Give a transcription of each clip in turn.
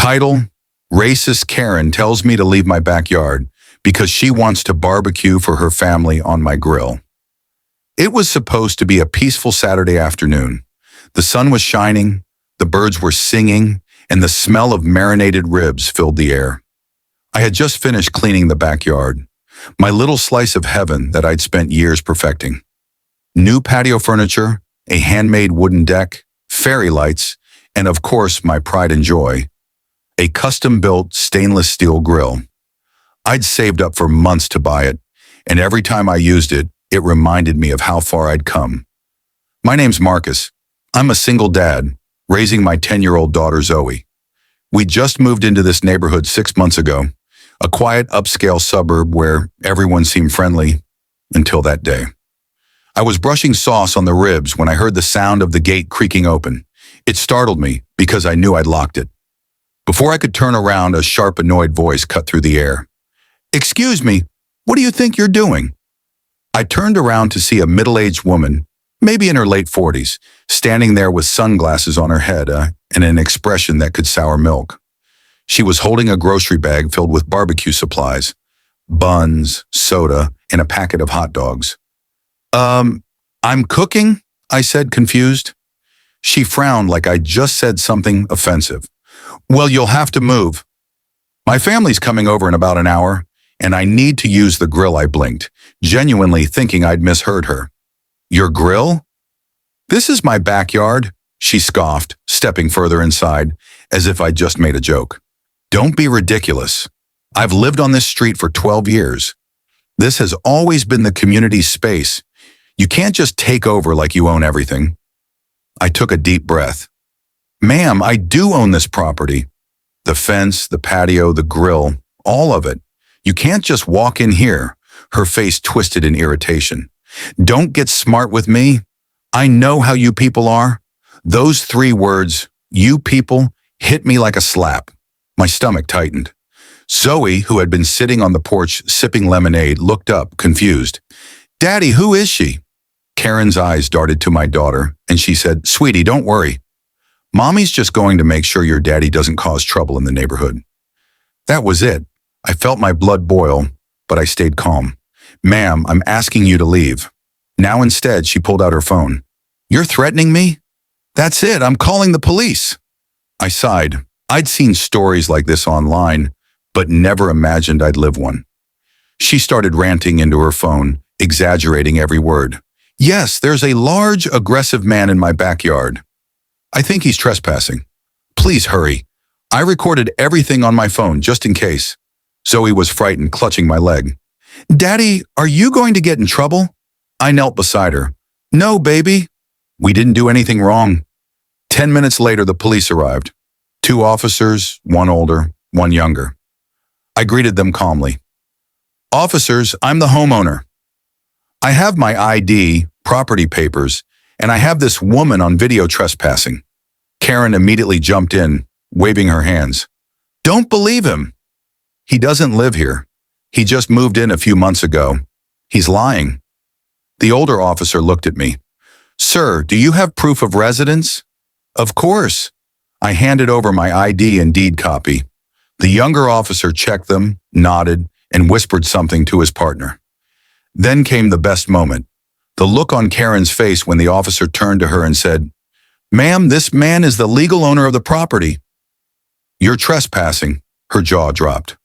Title: Racist Karen tells me to leave my backyard because she wants to barbecue for her family on my grill. It was supposed to be a peaceful Saturday afternoon. The sun was shining, the birds were singing, and the smell of marinated ribs filled the air. I had just finished cleaning the backyard, my little slice of heaven that I'd spent years perfecting. New patio furniture, a handmade wooden deck, fairy lights, and of course my pride and joy, a custom-built stainless steel grill. I'd saved up for months to buy it, and every time I used it, it reminded me of how far I'd come. My name's Marcus. I'm a single dad, raising my 10-year-old daughter Zoe. We just moved into this neighborhood 6 months ago, a quiet upscale suburb where everyone seemed friendly until that day. I was brushing sauce on the ribs when I heard the sound of the gate creaking open. It startled me because I knew I'd locked it. Before I could turn around, a sharp, annoyed voice cut through the air. "Excuse me, what do you think you're doing?" I turned around to see a middle-aged woman, maybe in her late 40s, standing there with sunglasses on her head and an expression that could sour milk. She was holding a grocery bag filled with barbecue supplies, buns, soda, and a packet of hot dogs. I'm cooking," I said, confused. She frowned like I'd just said something offensive. "Well, you'll have to move. My family's coming over in about an hour, and I need to use the grill," I blinked, genuinely thinking I'd misheard her. "Your grill?" "This is my backyard," she scoffed, stepping further inside, as if I'd just made a joke. "Don't be ridiculous. I've lived on this street for 12 years. This has always been the community's space. You can't just take over like you own everything." I took a deep breath. "Ma'am, I do own this property. The fence, the patio, the grill, all of it. You can't just walk in here." Her face twisted in irritation. "Don't get smart with me. I know how you people are." Those 3 words, "you people," hit me like a slap. My stomach tightened. Zoe, who had been sitting on the porch sipping lemonade, looked up, confused. "Daddy, who is she?" Karen's eyes darted to my daughter, and she said, "Sweetie, don't worry. Mommy's just going to make sure your daddy doesn't cause trouble in the neighborhood." That was it. I felt my blood boil, but I stayed calm. "Ma'am, I'm asking you to leave." Now instead, she pulled out her phone. "You're threatening me?" "That's it, I'm calling the police." I sighed. I'd seen stories like this online, but never imagined I'd live one. She started ranting into her phone, exaggerating every word. "Yes, there's a large, aggressive man in my backyard. I think he's trespassing. Please hurry. I recorded everything on my phone just in case." Zoe was frightened, clutching my leg. "Daddy, are you going to get in trouble?" I knelt beside her. "No, baby. We didn't do anything wrong." 10 minutes later, the police arrived. 2 officers, 1 older, 1 younger. I greeted them calmly. "Officers, I'm the homeowner. I have my ID, property papers, and I have this woman on video trespassing." Karen immediately jumped in, waving her hands. "Don't believe him. He doesn't live here. He just moved in a few months ago. He's lying." The older officer looked at me. "Sir, do you have proof of residence?" "Of course." I handed over my ID and deed copy. The younger officer checked them, nodded, and whispered something to his partner. Then came the best moment. The look on Karen's face when the officer turned to her and said, "Ma'am, this man is the legal owner of the property." "You're trespassing." Her jaw dropped.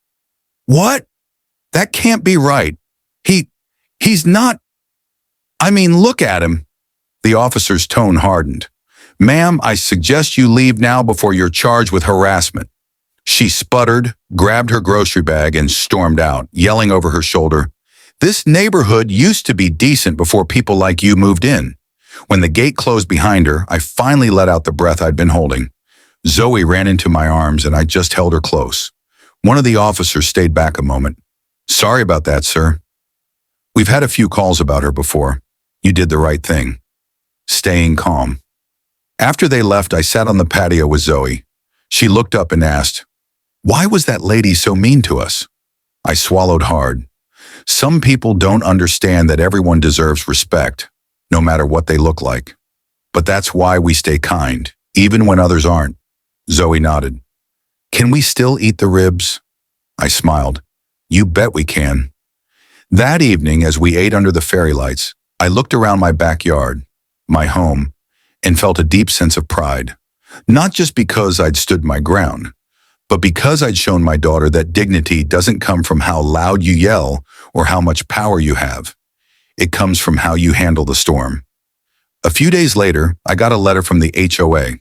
"What? That can't be right. He's not. I mean, look at him." The officer's tone hardened. "Ma'am, I suggest you leave now before you're charged with harassment." She sputtered, grabbed her grocery bag, and stormed out, yelling over her shoulder, "This neighborhood used to be decent before people like you moved in." When the gate closed behind her, I finally let out the breath I'd been holding. Zoe ran into my arms, and I just held her close. One of the officers stayed back a moment. "Sorry about that, sir. We've had a few calls about her before. You did the right thing." Staying calm. After they left, I sat on the patio with Zoe. She looked up and asked, "Why was that lady so mean to us?" I swallowed hard. Some people don't understand that everyone deserves respect, no matter what they look like. But that's why we stay kind, even when others aren't. Zoe nodded. Can we still eat the ribs? I smiled. You bet we can. That evening, as we ate under the fairy lights, I looked around my backyard, my home, and felt a deep sense of pride. Not just because I'd stood my ground, but because I'd shown my daughter that dignity doesn't come from how loud you yell or how much power you have. It comes from how you handle the storm. A few days later, I got a letter from the HOA.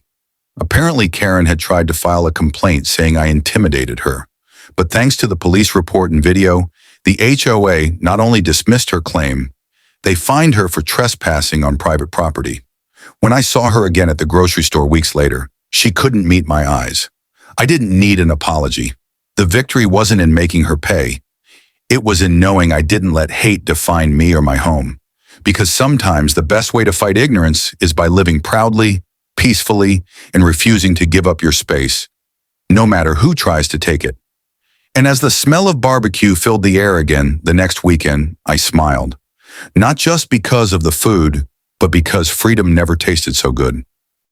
Apparently, Karen had tried to file a complaint saying I intimidated her. But thanks to the police report and video, the HOA not only dismissed her claim, they fined her for trespassing on private property. When I saw her again at the grocery store weeks later, she couldn't meet my eyes. I didn't need an apology. The victory wasn't in making her pay. It was in knowing I didn't let hate define me or my home. Because sometimes the best way to fight ignorance is by living proudly, peacefully, and refusing to give up your space, no matter who tries to take it. And as the smell of barbecue filled the air again the next weekend, I smiled. Not just because of the food, but because freedom never tasted so good.